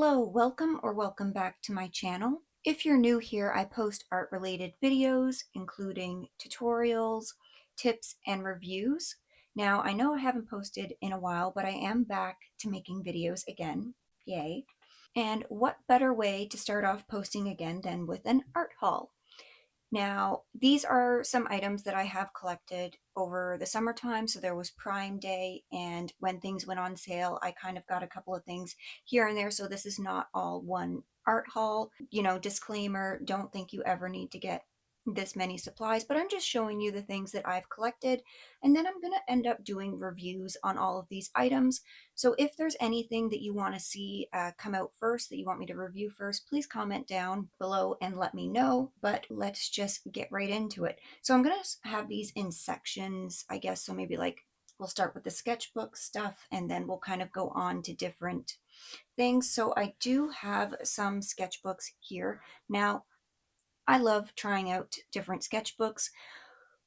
Hello, welcome back to my channel. If you're new here, I post art-related videos, including tutorials, tips, and reviews. Now, I know I haven't posted in a while, but I am back to making videos again. Yay. And what better way to start off posting again than with an art haul? Now, these are some items that I have collected over the summertime. So there was Prime Day, and when things went on sale, I kind of got a couple of things here and there. So this is not all one art haul. You know, disclaimer, don't think you ever need to get this many supplies, but I'm just showing you the things that I've collected, and then I'm going to end up doing reviews on all of these items. So if there's anything that you want to see come out first, that you want me to review first, please comment down below and let me know. But let's just get right into it. So I'm going to have these in sections, I guess. So maybe like we'll start with the sketchbook stuff, and then we'll kind of go on to different things. So I do have some sketchbooks here. Now, I love trying out different sketchbooks.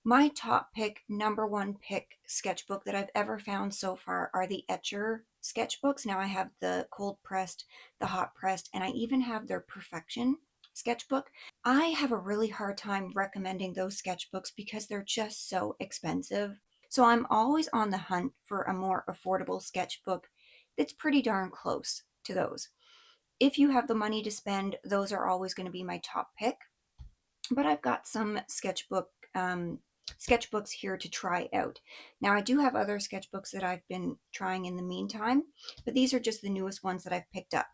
My top pick, number one pick sketchbook that I've ever found so far are the Etcher sketchbooks. Now I have the cold pressed, the hot pressed, and I even have their Perfection sketchbook. I have a really hard time recommending those sketchbooks because they're just so expensive. So I'm always on the hunt for a more affordable sketchbook that's pretty darn close to those. If you have the money to spend, those are always going to be my top pick. But I've got some sketchbooks here to try out. Now, I do have other sketchbooks that I've been trying in the meantime, but these are just the newest ones that I've picked up.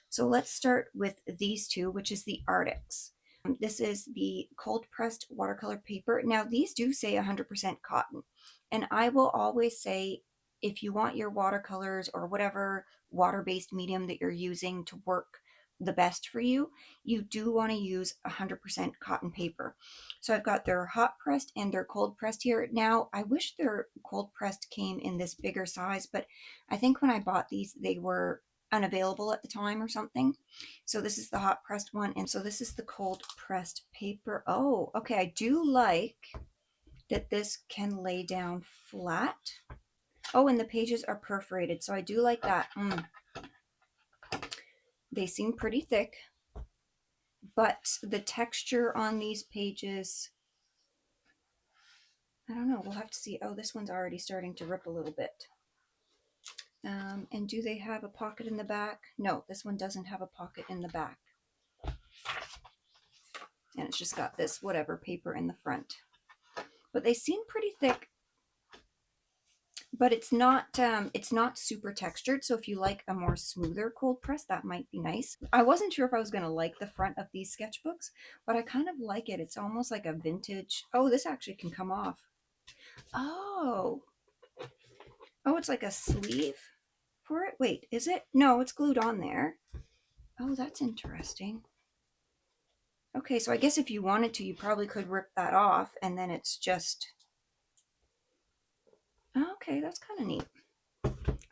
So let's start with these two, which is the Arrtx. This is the cold pressed watercolor paper. Now, these do say 100% cotton, and I will always say, if you want your watercolors or whatever water-based medium that you're using to work the best for you, you do want to use 100% cotton paper. So I've got their hot pressed and their cold pressed here. Now, I wish their cold pressed came in this bigger size, but I think when I bought these, they were unavailable at the time or something. So this is the hot pressed one, and so this is the cold pressed paper. Oh, okay. I do like that this can lay down flat. Oh, and the pages are perforated, so I do like that. They seem pretty thick, but the texture on these pages, I don't know. We'll have to see. Oh, this one's already starting to rip a little bit. And do they have a pocket in the back? No, this one doesn't have a pocket in the back. And it's just got this whatever paper in the front. But they seem pretty thick, but it's not super textured. So if you like a more smoother cold press, that might be nice. I wasn't sure if I was going to like the front of these sketchbooks, but I kind of like it. It's almost like a vintage. Oh, this actually can come off. Oh, it's like a sleeve for it. Wait, is it? No, it's glued on there. Oh, that's interesting. Okay, so I guess if you wanted to, you probably could rip that off, and then it's just... Okay, that's kind of neat.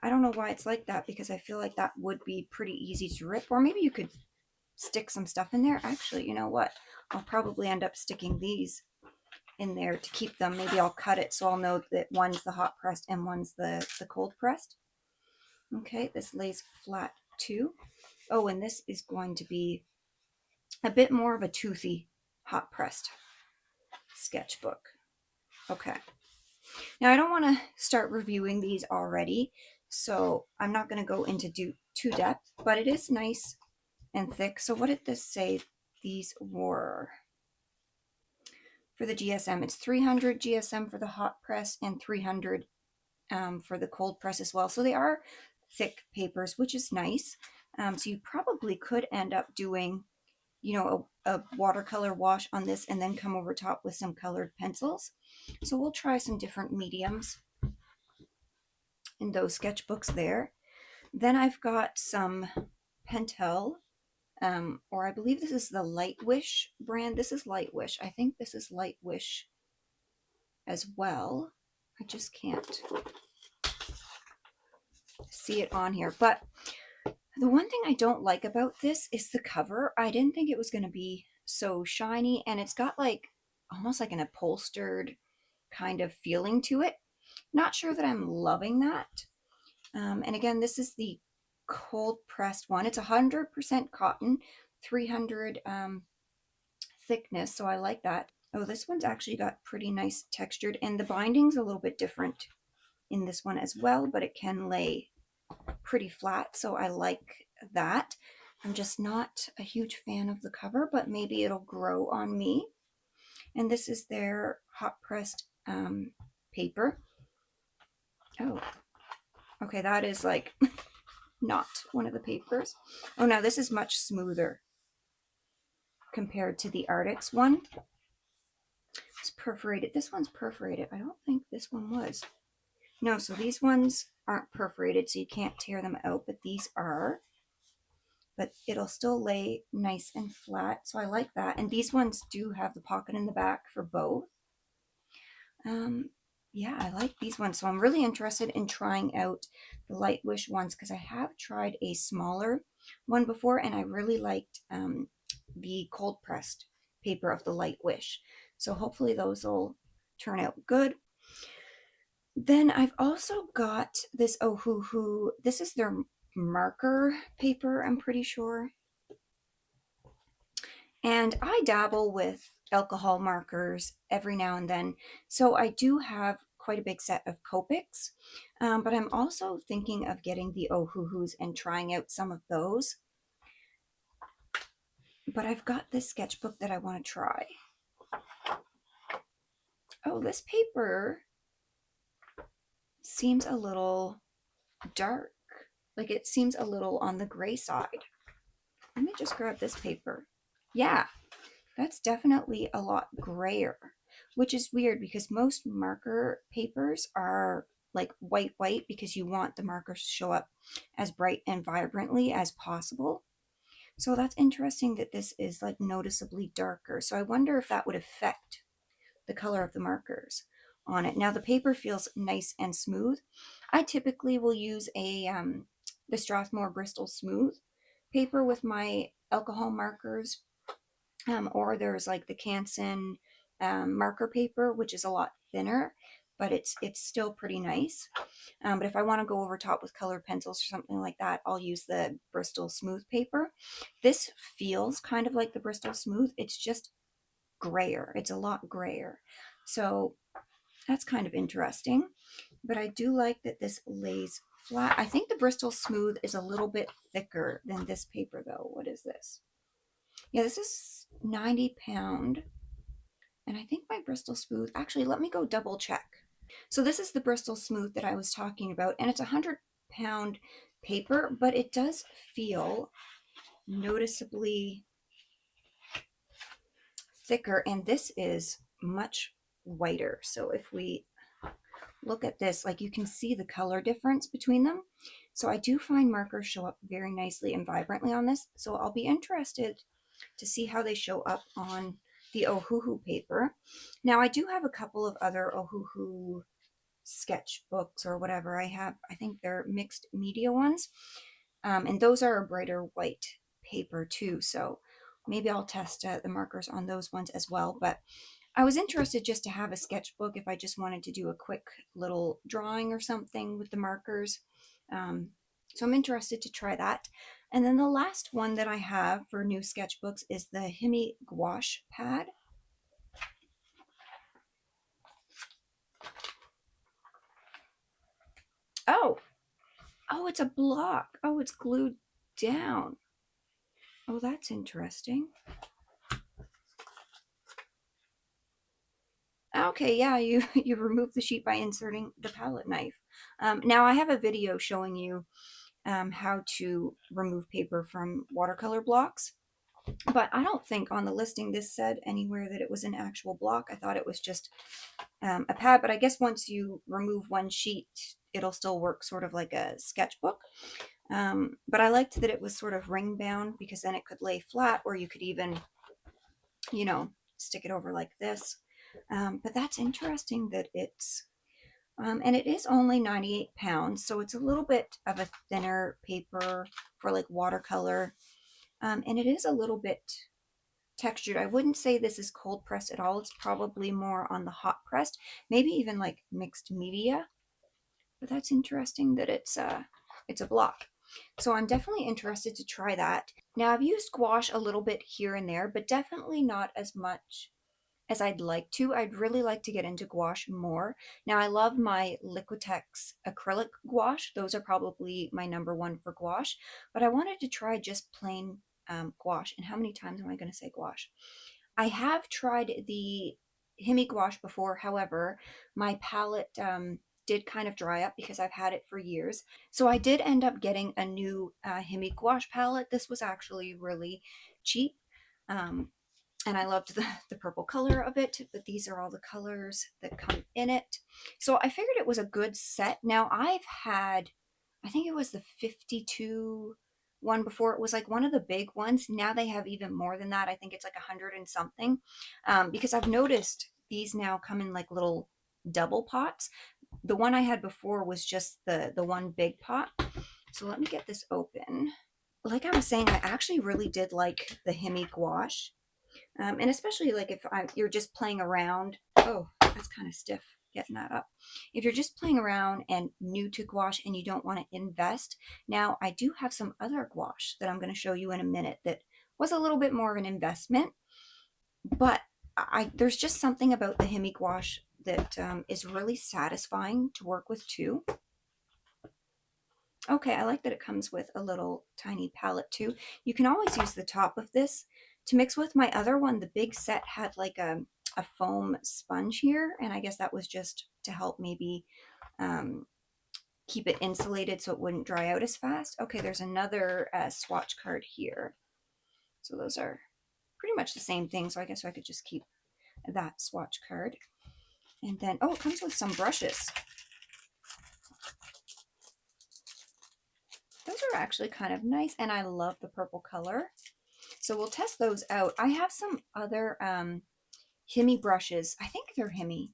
I don't know why it's like that, because I feel like that would be pretty easy to rip. Or maybe you could stick some stuff in there. Actually, you know what? I'll probably end up sticking these in there to keep them. Maybe I'll cut it so I'll know that one's the hot pressed and one's the cold pressed. Okay, this lays flat too. Oh, and this is going to be a bit more of a toothy hot pressed sketchbook. Okay. Now, I don't want to start reviewing these already, so I'm not going to go into too depth, but it is nice and thick. So what did this say these were? For the GSM, it's 300 GSM for the hot press and 300 for the cold press as well. So they are thick papers, which is nice. So you probably could end up doing, you know, a watercolor wash on this and then come over top with some colored pencils. So we'll try some different mediums in those sketchbooks there. Then I've got some Pentel, or I believe this is the Lightwish brand. This is Lightwish. I think this is Lightwish as well. I just can't see it on here. But the one thing I don't like about this is the cover. I didn't think it was going to be so shiny, and it's got like almost like an upholstered kind of feeling to it. Not sure that I'm loving that. And again, this is the cold pressed one. It's 100% cotton, 300 thickness, so I like that. Oh, this one's actually got pretty nice textured, and the binding's a little bit different in this one as well, but it can lay pretty flat, so I like that. I'm just not a huge fan of the cover, but maybe it'll grow on me. And this is their hot pressed paper. Oh, okay, that is like not one of the papers. Oh, no, this is much smoother compared to the Arrtx one. It's perforated. This one's perforated. I don't think this one was. No, so these ones aren't perforated, so you can't tear them out, but these are. But it'll still lay nice and flat, so I like that. And these ones do have the pocket in the back for both. Yeah, I like these ones, so I'm really interested in trying out the Lightwish ones because I have tried a smaller one before, and I really liked the cold pressed paper of the Lightwish. So hopefully those will turn out good. Then I've also got this Ohuhu. This is their marker paper, I'm pretty sure. And I dabble with alcohol markers every now and then. So I do have quite a big set of Copics, but I'm also thinking of getting the Ohuhus and trying out some of those. But I've got this sketchbook that I want to try. Oh, this paper seems a little dark. Like it seems a little on the gray side. Let me just grab this paper. Yeah, that's definitely a lot grayer, which is weird because most marker papers are like white because you want the markers to show up as bright and vibrantly as possible. So that's interesting that this is like noticeably darker. So I wonder if that would affect the color of the markers on it. Now the paper feels nice and smooth. I typically will use the Strathmore Bristol Smooth paper with my alcohol markers, or there's like the Canson marker paper, which is a lot thinner, but it's still pretty nice. But if I want to go over top with colored pencils or something like that, I'll use the Bristol Smooth paper. This feels kind of like the Bristol Smooth. It's just grayer. It's a lot grayer. So that's kind of interesting. But I do like that this lays flat. I think the Bristol Smooth is a little bit thicker than this paper though. What is this? Yeah, this is 90 pound. And I think my Bristol Smooth, actually, let me go double check. So this is the Bristol Smooth that I was talking about, and it's a 100-pound paper, but it does feel noticeably thicker, and this is much whiter. So if we look at this, like you can see the color difference between them. So I do find markers show up very nicely and vibrantly on this. So I'll be interested to see how they show up on the Ohuhu paper. Now I do have a couple of other Ohuhu sketchbooks or whatever. I think they're mixed media ones. And those are a brighter white paper too. So maybe I'll test the markers on those ones as well. But I was interested just to have a sketchbook if I just wanted to do a quick little drawing or something with the markers. So I'm interested to try that. And then the last one that I have for new sketchbooks is the HIMI Gouache Pad. Oh, it's a block. Oh, it's glued down. Oh, that's interesting. Okay, yeah, you remove the sheet by inserting the palette knife. Now I have a video showing you how to remove paper from watercolor blocks, but I don't think on the listing this said anywhere that it was an actual block. I thought it was just a pad, but I guess once you remove one sheet, it'll still work sort of like a sketchbook. But I liked that it was sort of ring bound because then it could lay flat, or you could even, you know, stick it over like this. But that's interesting that it's, and it is only 98 pounds, so it's a little bit of a thinner paper for like watercolor. And it is a little bit textured. I wouldn't say this is cold pressed at all. It's probably more on the hot pressed, maybe even like mixed media. But that's interesting that it's a block. So I'm definitely interested to try that. Now I've used gouache a little bit here and there, but definitely not as much as I'd like to. I'd really like to get into gouache more. Now I love my Liquitex acrylic gouache. Those are probably my #1 for gouache, but I wanted to try just plain gouache. And how many times am I going to say gouache? I have tried the HIMI gouache before. However, my palette did kind of dry up because I've had it for years. So I did end up getting a new HIMI gouache palette. This was actually really cheap. Um, and I loved the purple color of it, but these are all the colors that come in it. So I figured it was a good set. Now I've had, I think it was the 52 one before. It was like one of the big ones. Now they have even more than that. I think it's like 100 and something, because I've noticed these now come in like little double pots. The one I had before was just the one big pot. So let me get this open. Like I was saying, I actually really did like the HIMI gouache. And especially like if you're just playing around. Oh, that's kind of stiff getting that up. If you're just playing around and new to gouache and you don't want to invest, now I do have some other gouache that I'm going to show you in a minute that was a little bit more of an investment, but there's just something about the HIMI gouache that is really satisfying to work with too. Okay, I like that it comes with a little tiny palette too. You can always use the top of this to mix with. My other one. The big set had like a foam sponge here, and I guess that was just to help maybe keep it insulated so it wouldn't dry out as fast. Okay, there's another swatch card here. So those are pretty much the same thing, so I guess I could just keep that swatch card. And then, oh, it comes with some brushes. Those are actually kind of nice, and I love the purple color. So we'll test those out. I have some other HIMI brushes. I think they're HIMI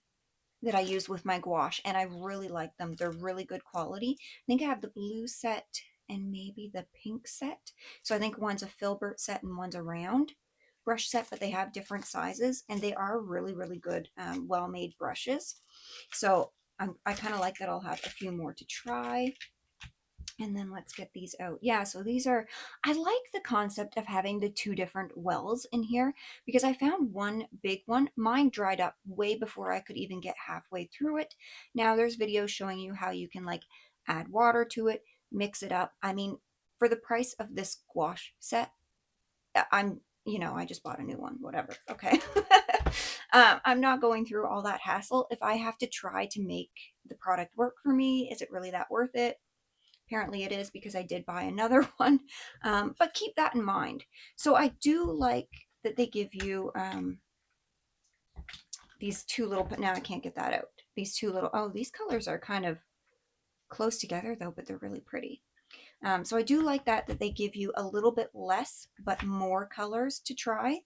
that I use with my gouache, and I really like them. They're really good quality. I think I have the blue set and maybe the pink set. So I think one's a filbert set and one's a round brush set, but they have different sizes, and they are really, really good, well-made brushes. So I kind of like that. I'll have a few more to try. And then let's get these out. Yeah, so these are, I like the concept of having the two different wells in here because I found one big one. Mine dried up way before I could even get halfway through it. Now there's videos showing you how you can like add water to it, mix it up. I mean, for the price of this gouache set, I just bought a new one, whatever. Okay. I'm not going through all that hassle. If I have to try to make the product work for me, is it really that worth it? Apparently it is because I did buy another one, but keep that in mind. So I do like that they give you these two little, but now I can't get that out. These two little, oh, these colors are kind of close together though, but they're really pretty. So I do like that they give you a little bit less, but more colors to try.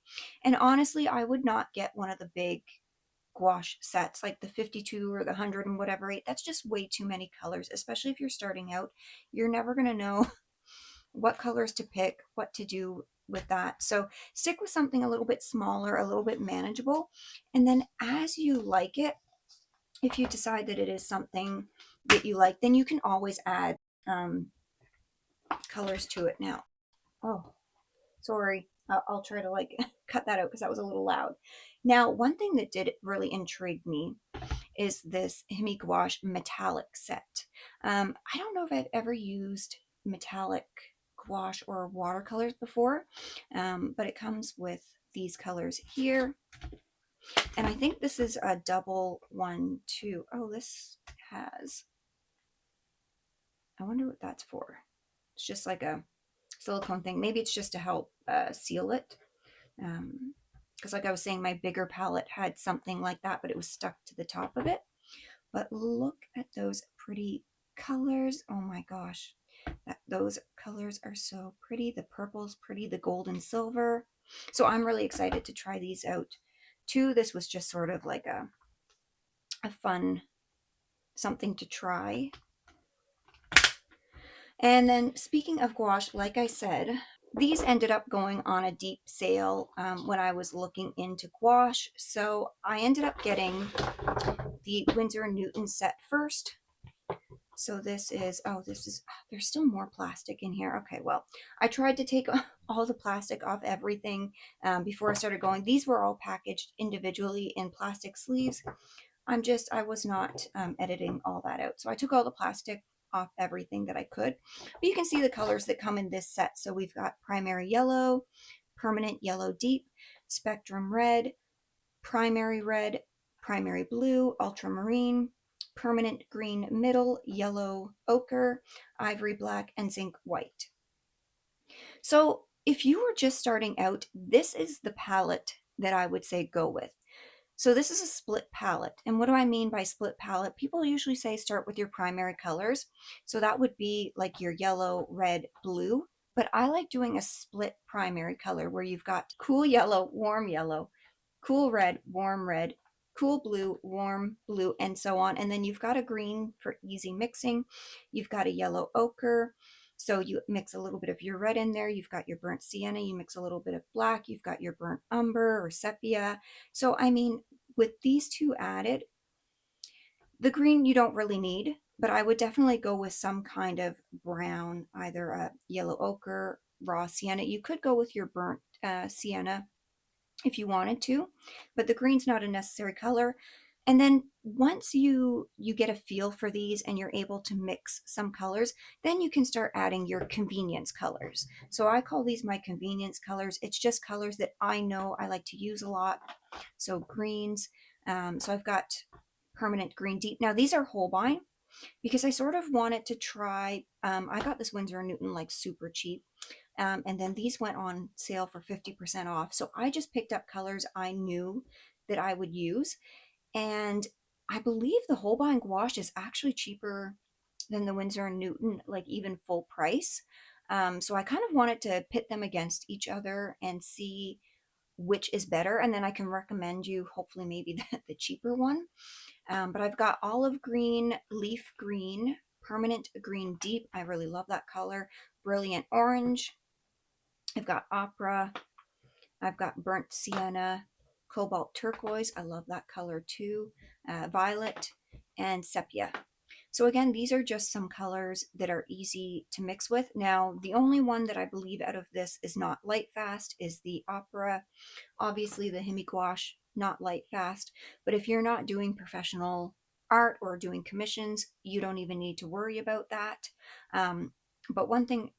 And honestly, I would not get one of the big gouache sets like the 52 or the 100 and whatever. That's just way too many colors, especially if you're starting out. You're never going to know what colors to pick, what to do with that. So stick with something a little bit smaller, a little bit manageable. And then as you like it, if you decide that it is something that you like, then you can always add colors to it. Now, oh, sorry, I'll try to like cut that out because that was a little loud. Now, one thing that did really intrigue me is this HIMI gouache metallic set. I don't know if I've ever used metallic gouache or watercolors before, but it comes with these colors here. And I think this is a double one too. Oh, this has, I wonder what that's for. It's just like a silicone thing. Maybe it's just to help seal it. Because like I was saying, my bigger palette had something like that, but it was stuck to the top of it. But look at those pretty colors. Oh my gosh, those colors are so pretty. The purple's pretty, the gold and silver. So I'm really excited to try these out too. This was just sort of like a fun something to try. And then speaking of gouache, like I said, these ended up going on a deep sale when I was looking into gouache. So I ended up getting the Winsor Newton set first. So this is, oh, there's still more plastic in here. Okay, well, I tried to take all the plastic off everything before I started going. These were all packaged individually in plastic sleeves. I was not editing all that out. So I took all the plastic off everything that I could. But you can see the colors that come in this set. So we've got primary yellow, permanent yellow deep, spectrum red, primary blue, ultramarine, permanent green middle, yellow ochre, ivory black, and zinc white. So if you were just starting out, this is the palette that I would say go with. So this is a split palette. And what do I mean by split palette? People usually say start with your primary colors. So that would be like your yellow, red, blue. But I like doing a split primary color where you've got cool yellow, cool red, cool blue, warm blue, and so on. And then you've got a green for easy mixing. You've got a yellow ochre. So you mix a little bit of your red in there. You've got your burnt sienna. You mix a little bit of black. You've got your burnt umber or sepia. So, I mean, with these two added, the green you don't really need, but I would definitely go with some kind of brown, either a yellow ochre, raw sienna. You could go with your burnt sienna if you wanted to, but the green's not a necessary color. And then once you get a feel for these and you're able to mix some colors, then you can start adding your convenience colors. So I call these my convenience colors. It's just colors that I know I like to use a lot. So greens. So I've got permanent green deep. Now these are Holbein because I sort of wanted to try. I got this Winsor Newton like super cheap. And then these went on sale for 50% off. So I just picked up colors I knew that I would use. And I believe the Holbein gouache is actually cheaper than the Winsor Newton, like even full price. So I kind of wanted to pit them against each other and see which is better. And then I can recommend you, hopefully, maybe the cheaper one. But I've got olive green, leaf green, permanent green deep. I really love that color. Brilliant orange. I've got opera. I've got burnt sienna, cobalt turquoise. I love that color too. Violet and sepia. So again, these are just some colors that are easy to mix with. Now, the only one that I believe out of this is not light fast is the opera. Obviously, the HIMI gouache, not light fast. But if you're not doing professional art or doing commissions, you don't even need to worry about that. But one thing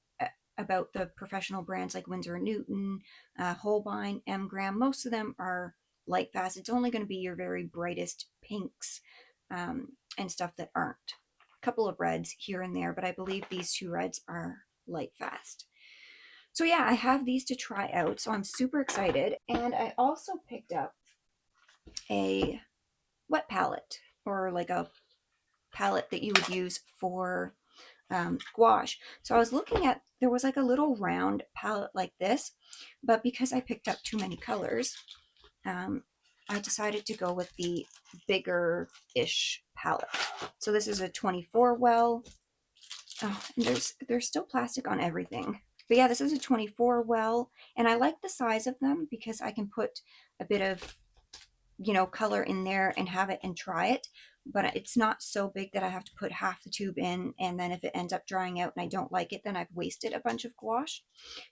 about the professional brands like Winsor Newton, Holbein, M. Graham, most of them are light fast. It's only going to be your very brightest pinks and stuff that aren't. A couple of reds here and there, but I believe these two reds are light fast. So yeah, I have these to try out, so I'm super excited. And I also picked up a wet palette, or like a palette that you would use for gouache. So I was looking at, there was like a little round palette like this, but because I picked up too many colors, I decided to go with the bigger-ish palette. So this is a 24 well. Oh, and there's still plastic on everything. But yeah, this is a 24 well, and I like the size of them because I can put a bit of, color in there and have it and try it. But it's not so big that I have to put half the tube in, and then if it ends up drying out and I don't like it, then I've wasted a bunch of gouache.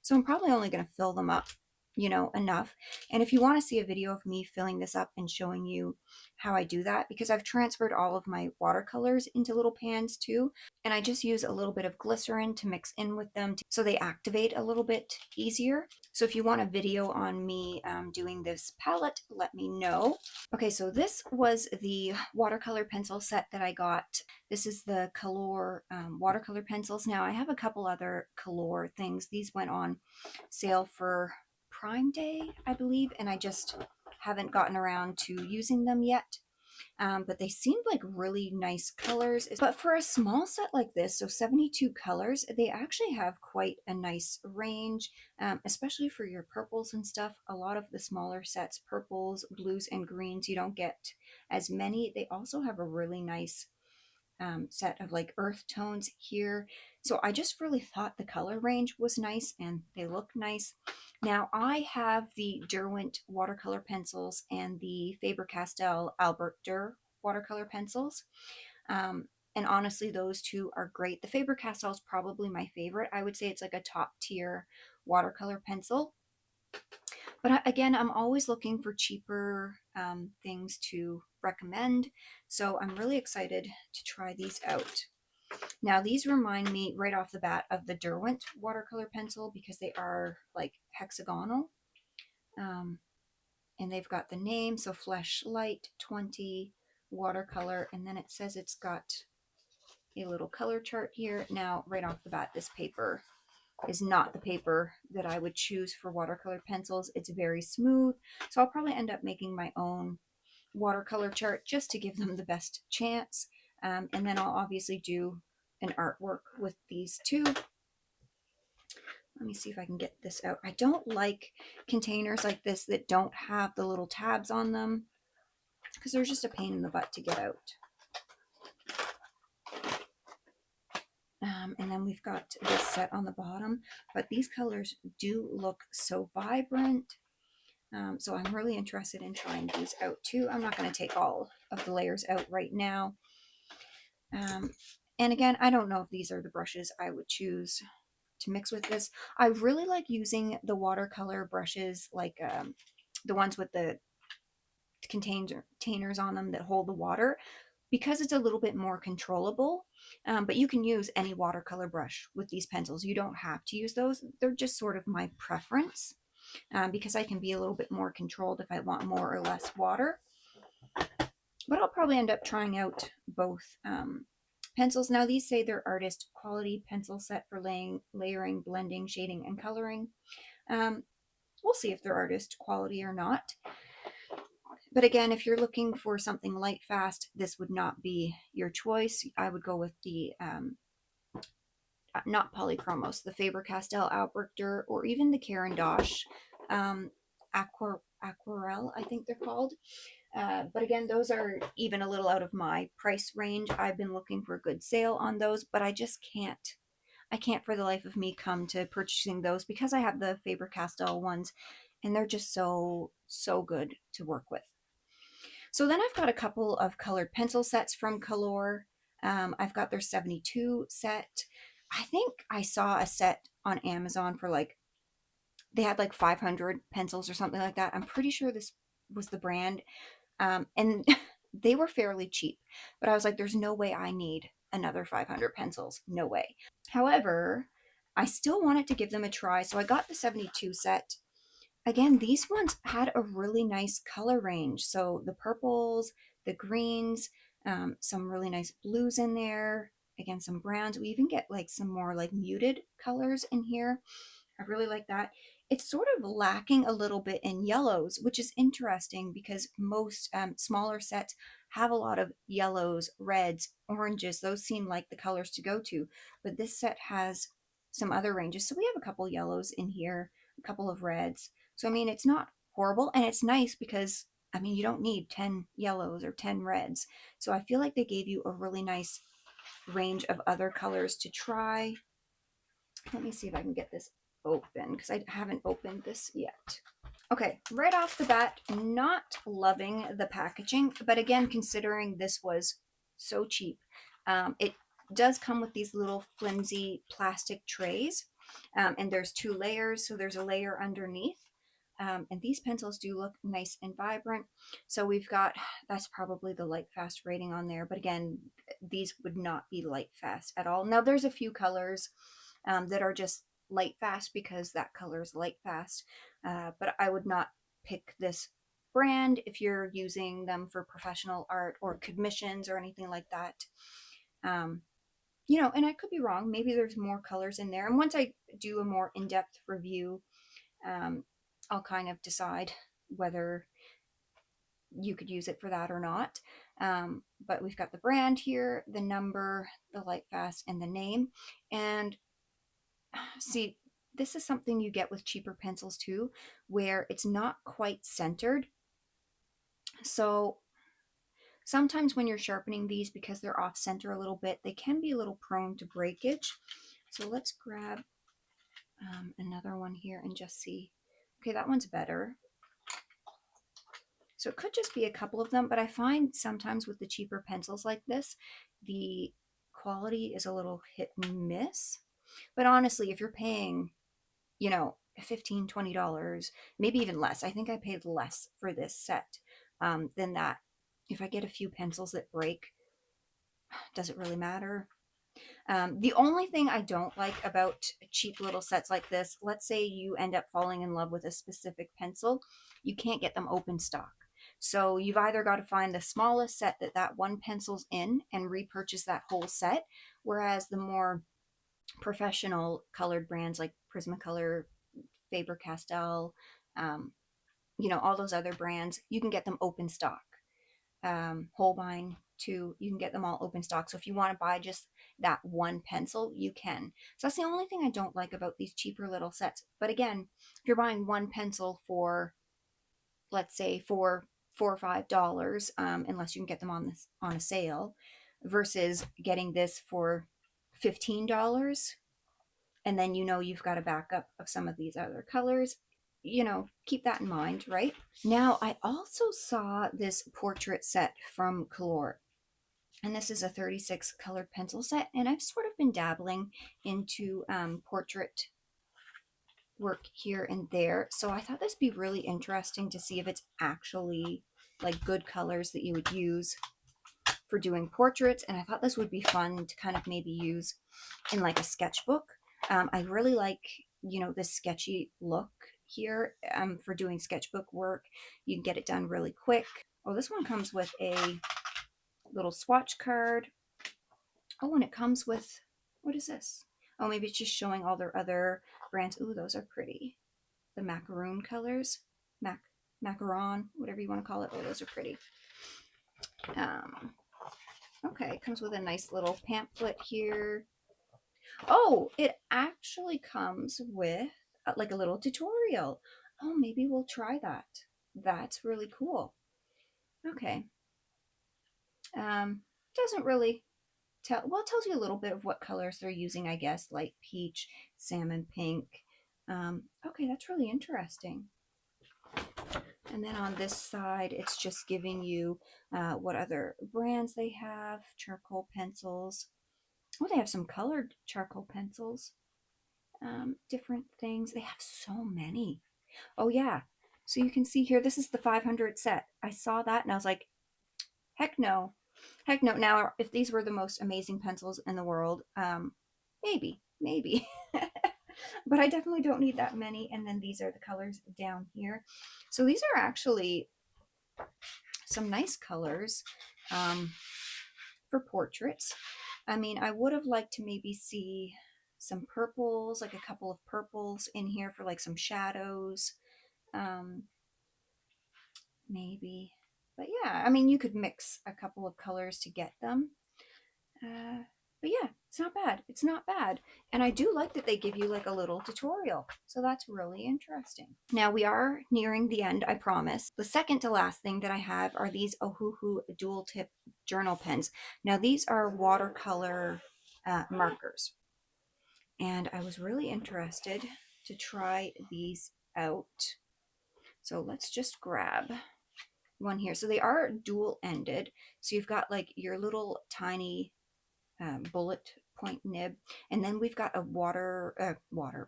So I'm probably only going to fill them up, enough. And if you want to see a video of me filling this up and showing you how I do that, because I've transferred all of my watercolors into little pans too, and I just use a little bit of glycerin to mix in with them so they activate a little bit easier. So if you want a video on me doing this palette, let me know. Okay, so this was the watercolor pencil set that I got. This is the KALOUR watercolor pencils. Now I have a couple other KALOUR things. These went on sale for Prime Day, I believe, and I just haven't gotten around to using them yet. But they seemed like really nice colors. But for a small set like this, so 72 colors, they actually have quite a nice range, especially for your purples and stuff. A lot of the smaller sets, purples, blues, and greens, you don't get as many. They also have a really nice set of like earth tones here. So I just really thought the color range was nice and they look nice. Now I have the Derwent watercolor pencils and the Faber-Castell Albert Durr watercolor pencils. And honestly, those two are great. The Faber-Castell is probably my favorite. I would say it's like a top tier watercolor pencil. But again, I'm always looking for cheaper things to recommend. So I'm really excited to try these out. Now, these remind me right off the bat of the Derwent watercolor pencil because they are like hexagonal. And they've got the name, so Fleshlight 20 watercolor, and then it says it's got a little color chart here. Now, right off the bat, this paper is not the paper that I would choose for watercolor pencils. It's very smooth, so I'll probably end up making my own watercolor chart just to give them the best chance. And then I'll obviously do an artwork with these two. Let me see if I can get this out. I don't like containers like this that don't have the little tabs on them because they're just a pain in the butt to get out. And then we've got this set on the bottom, but these colors do look so vibrant. So I'm really interested in trying these out too. I'm not going to take all of the layers out right now. And again, I don't know if these are the brushes I would choose to mix with this. I really like using the watercolor brushes, like the ones with the containers on them that hold the water, because it's a little bit more controllable. But you can use any watercolor brush with these pencils. You don't have to use those. They're just sort of my preference because I can be a little bit more controlled if I want more or less water. But I'll probably end up trying out both pencils. Now these say they're artist quality pencil set for layering, blending, shading, and coloring. We'll see if they're artist quality or not. But again, if you're looking for something light fast, this would not be your choice. I would go with the not Polychromos, the Faber-Castell Albrechter, or even the Caran d'Ache Aquarelle, I think they're called. But again, those are even a little out of my price range. I've been looking for a good sale on those, but I just can't. I can't for the life of me come to purchasing those because I have the Faber-Castell ones, and they're just so good to work with. So then I've got a couple of colored pencil sets from KALOUR. I've got their 72 set. I think I saw a set on Amazon for like, they had like 500 pencils or something like that. I'm pretty sure this was the brand. And they were fairly cheap. But I was like, there's no way I need another 500 pencils. No way. However, I still wanted to give them a try. So I got the 72 set. Again, these ones had a really nice color range. So the purples, the greens, some really nice blues in there. Again, some browns. We even get like some more like muted colors in here. I really like that. It's sort of lacking a little bit in yellows, which is interesting because most smaller sets have a lot of yellows, reds, oranges. Those seem like the colors to go to. But this set has some other ranges. So we have a couple yellows in here, a couple of reds. So, I mean, it's not horrible, and it's nice because, I mean, you don't need 10 yellows or 10 reds. So I feel like they gave you a really nice range of other colors to try. Let me see if I can get this open because I haven't opened this yet. Okay, right off the bat, not loving the packaging, but again, considering this was so cheap, it does come with these little flimsy plastic trays, and there's two layers, so there's a layer underneath. And these pencils do look nice and vibrant. So we've got, that's probably the light fast rating on there. But again, these would not be light fast at all. Now there's a few colors that are just light fast because that color is light fast. But I would not pick this brand if you're using them for professional art or commissions or anything like that. You know, and I could be wrong. Maybe there's more colors in there. And once I do a more in-depth review, I'll kind of decide whether you could use it for that or not. But we've got the brand here, the number, the light fast, and the name. And see, this is something you get with cheaper pencils too, where it's not quite centered. So sometimes when you're sharpening these, because they're off center a little bit, they can be a little prone to breakage. So let's grab another one here and just see. Okay, that one's better. So it could just be a couple of them, but I find sometimes with the cheaper pencils like this, the quality is a little hit and miss. But honestly, if you're paying, you know, $15, $20, maybe even less, I think I paid less for this set than that. If I get a few pencils that break, does it really matter? The only thing I don't like about cheap little sets like this, let's say you end up falling in love with a specific pencil, you can't get them open stock. So you've either got to find the smallest set that that one pencil's in and repurchase that whole set, whereas the more professional colored brands like Prismacolor, Faber-Castell, you know, all those other brands, you can get them open stock. Holbein too, you can get them all open stock. So if you want to buy just that one pencil, you can. So that's the only thing I don't like about these cheaper little sets. But again, if you're buying one pencil for, let's say, four or $5, unless you can get them on this on a sale, versus getting this for $15, and then you know you've got a backup of some of these other colors, you know, keep that in mind, right? Now, I also saw this portrait set from KALOUR, and this is a 36 colored pencil set, and I've sort of been dabbling into portrait work here and there, so I thought this would be really interesting to see if it's actually like good colors that you would use for doing portraits, and I thought this would be fun to kind of maybe use in like a sketchbook. I really like, you know, this sketchy look here for doing sketchbook work. You can get it done really quick. Oh, this one comes with a little swatch card. Oh, and it comes with, what is this? Oh, maybe it's just showing all their other brands. Ooh, those are pretty. The macaroon colors, macaron, whatever you want to call it. Oh, those are pretty. Okay, it comes with a nice little pamphlet here. Oh, it actually comes with like a little tutorial. Oh, maybe we'll try that. That's really cool. Okay. Doesn't really tell, well, it tells you a little bit of what colors they're using, I guess, like peach, salmon pink. Okay, that's really interesting. And then on this side, it's just giving you what other brands they have, charcoal pencils. Oh, they have some colored charcoal pencils. Different things. They have so many. Oh, yeah. So you can see here, this is the 500 set. I saw that and I was like, heck no. Heck no. Now, if these were the most amazing pencils in the world, maybe. But I definitely don't need that many. And then these are the colors down here. So these are actually some nice colors for portraits. I mean, I would have liked to maybe see some purples, like a couple of purples in here for like some shadows. Maybe. But yeah, I mean, you could mix a couple of colors to get them. But yeah, it's not bad. It's not bad. And I do like that they give you like a little tutorial. So that's really interesting. Now we are nearing the end, I promise. The second to last thing that I have are these Ohuhu dual tip journal pens. Now these are watercolor markers. And I was really interested to try these out. So let's just grab one here. So they are dual ended. So you've got like your little tiny bullet point nib, and then we've got a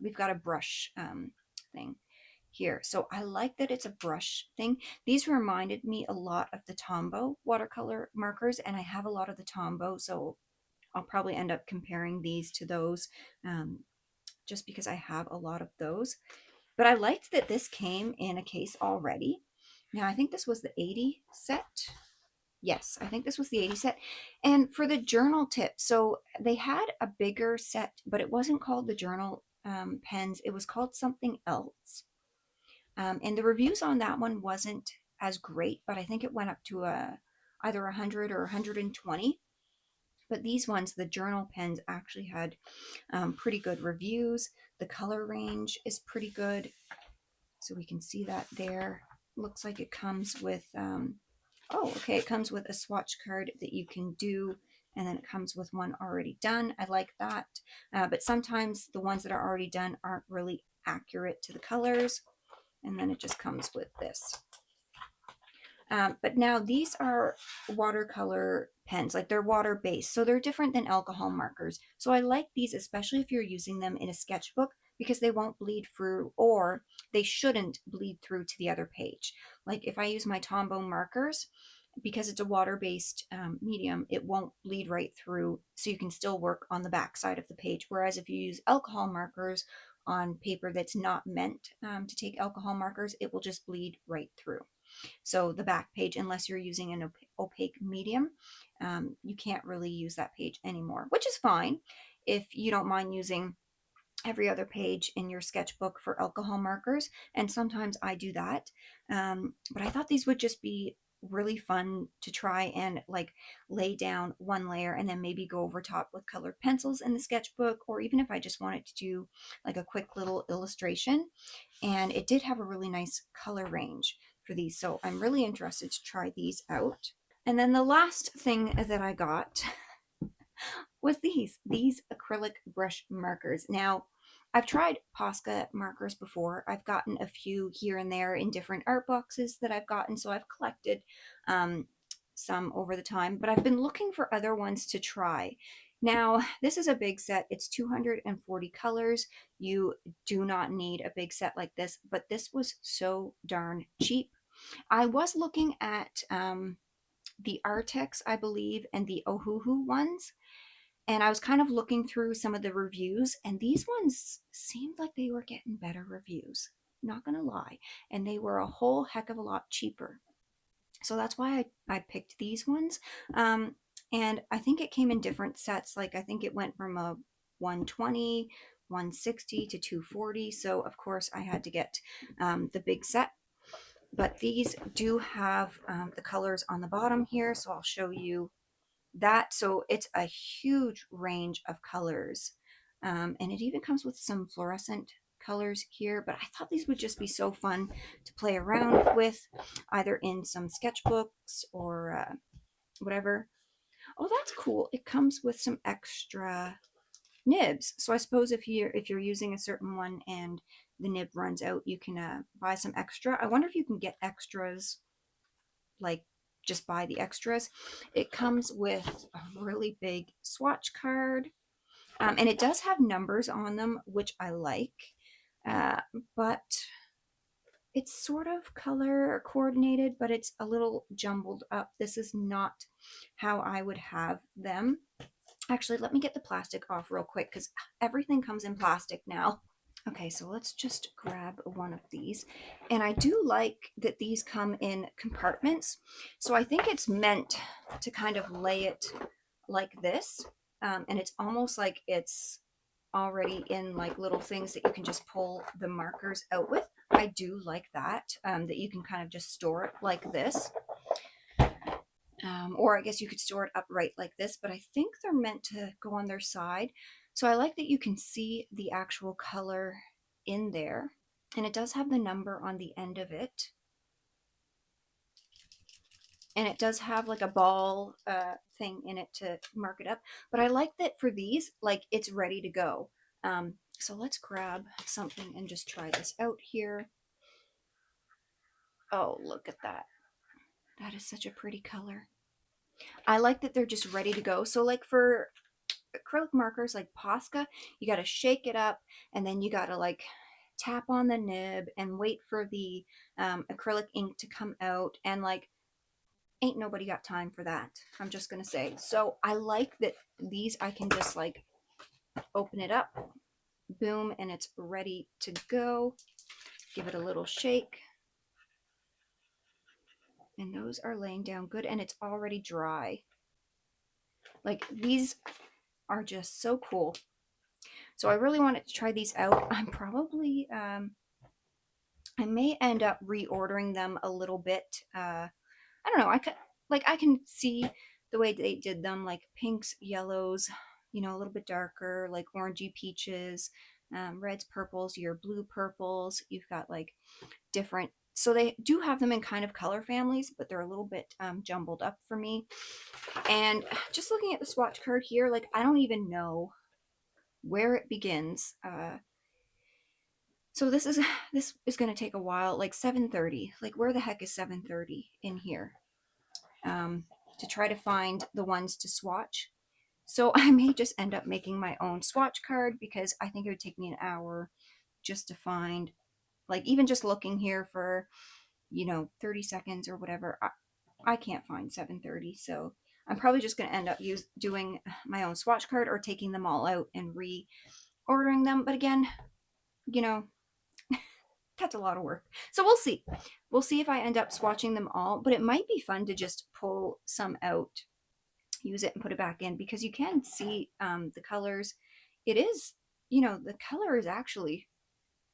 we've got a brush thing here. So I like that it's a brush thing. These reminded me a lot of the Tombow watercolor markers, and I have a lot of the Tombow, so I'll probably end up comparing these to those just because I have a lot of those. But I liked that this came in a case already. Now I think this was the 80 set. Yes, I think this was the 80 set. And for the journal tip, so they had a bigger set, but it wasn't called the journal pens. It was called something else. And the reviews on that one wasn't as great, but I think it went up to either 100 or 120. But these ones, the journal pens, actually had pretty good reviews. The color range is pretty good. So we can see that there. Looks like it comes with oh, okay, it comes with a swatch card that you can do, and then it comes with one already done. I like that, but sometimes the ones that are already done aren't really accurate to the colors, and then it just comes with this. But now these are watercolor pens, like they're water based, so they're different than alcohol markers. So I like these, especially if you're using them in a sketchbook, because they won't bleed through, or they shouldn't bleed through to the other page. Like if I use my Tombow markers, because it's a water-based medium, it won't bleed right through, so you can still work on the back side of the page. Whereas if you use alcohol markers on paper that's not meant to take alcohol markers, it will just bleed right through. So the back page, unless you're using an opaque medium, you can't really use that page anymore, which is fine if you don't mind using every other page in your sketchbook for alcohol markers. And sometimes I do that. But I thought these would just be really fun to try and like lay down one layer and then maybe go over top with colored pencils in the sketchbook, or even if I just wanted to do like a quick little illustration. And it did have a really nice color range for these, so I'm really interested to try these out. And then the last thing that I got was these acrylic brush markers. Now, I've tried Posca markers before. I've gotten a few here and there in different art boxes that I've gotten, so I've collected some over the time, but I've been looking for other ones to try. Now, this is a big set. It's 240 colors. You do not need a big set like this, but this was so darn cheap. I was looking at the Arrtx, I believe, and the Ohuhu ones, and I was kind of looking through some of the reviews, and these ones seemed like they were getting better reviews, not gonna lie, and they were a whole heck of a lot cheaper. So that's why I picked these ones. And I think it came in different sets. Like I think it went from a 120, 160 to 240. So of course I had to get the big set. But these do have the colors on the bottom here. So I'll show you that. So it's a huge range of colors. And it even comes with some fluorescent colors here, but I thought these would just be so fun to play around with, either in some sketchbooks or whatever. Oh, that's cool. It comes with some extra nibs. So I suppose if you're using a certain one and the nib runs out, you can buy some extra. I wonder if you can get extras, like just buy the extras. It comes with a really big swatch card, and it does have numbers on them, which I like, uh, but it's sort of color coordinated, but it's a little jumbled up. This is not how I would have them. Actually, let me get the plastic off real quick because everything comes in plastic now. Okay, so let's just grab one of these. And I do like that these come in compartments. So I think it's meant to kind of lay it like this. And it's almost like it's already in like little things that you can just pull the markers out with. I do like that, that you can kind of just store it like this. Or I guess you could store it upright like this, but I think they're meant to go on their side. So I like that you can see the actual color in there, and it does have the number on the end of it. And it does have like a ball thing in it to mark it up. But I like that for these, like it's ready to go. So let's grab something and just try this out here. Oh, look at that. That is such a pretty color. I like that they're just ready to go. So like for acrylic markers like Posca, you got to shake it up, and then you got to like tap on the nib and wait for the acrylic ink to come out, and like ain't nobody got time for that, I'm just gonna say. So I like that these I can just like open it up, boom, and it's ready to go. Give it a little shake, and those are laying down good, and it's already dry. Like these are just so cool. So I really wanted to try these out. I'm probably I may end up reordering them a little bit. I don't know. I can see the way they did them, like pinks, yellows, you know, a little bit darker, like orangey peaches, reds, purples, your blue purples. You've got like different. So they do have them in kind of color families, but they're a little bit jumbled up for me. And just looking at the swatch card here, like I don't even know where it begins. So this is going to take a while, like 7:30. Like where the heck is 7:30 in here? To try to find the ones to swatch. So I may just end up making my own swatch card because I think it would take me an hour just to find, like even just looking here for, 30 seconds or whatever. I can't find 7:30, so I'm probably just going to end up doing my own swatch card or taking them all out and reordering them. But again, you know, that's a lot of work. So we'll see. We'll see if I end up swatching them all, but it might be fun to just pull some out, use it and put it back in because you can see the colors. It is, the color is actually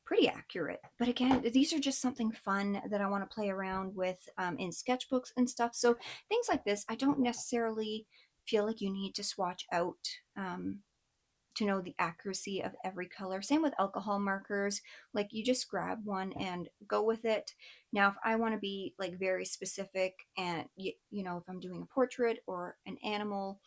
pretty accurate. But again, these are just something fun that I want to play around with in sketchbooks and stuff. So things like this, I don't necessarily feel like you need to swatch out to know the accuracy of every color. Same with alcohol markers. Like you just grab one and go with it. Now, if I want to be like very specific and, if I'm doing a portrait or an animal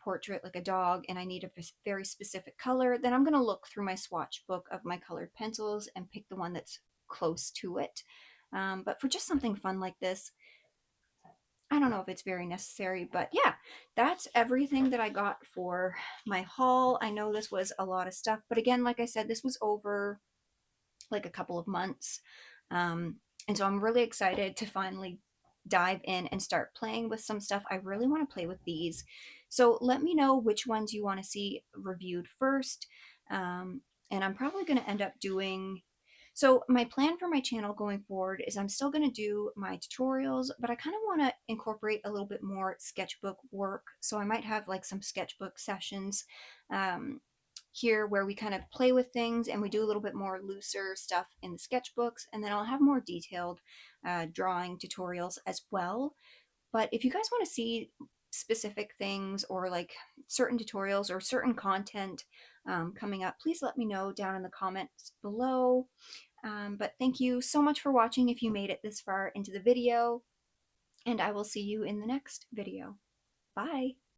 portrait like a dog and I need a very specific color, then I'm going to look through my swatch book of my colored pencils and pick the one that's close to it. But for just something fun like this, I don't know if it's very necessary, but yeah, that's everything that I got for my haul. I know this was a lot of stuff, but again, like I said, this was over like a couple of months. And so I'm really excited to finally dive in and start playing with some stuff. I really want to play with these. So let me know which ones you want to see reviewed first. And I'm probably going to end up doing, so my plan for my channel going forward is I'm still going to do my tutorials, but I kind of want to incorporate a little bit more sketchbook work. So I might have like some sketchbook sessions here where we kind of play with things and we do a little bit more looser stuff in the sketchbooks, and then I'll have more detailed drawing tutorials as well. But if you guys want to see specific things or like certain tutorials or certain content coming up, please let me know down in the comments below. But thank you so much for watching if you made it this far into the video, and I will see you in the next video. Bye!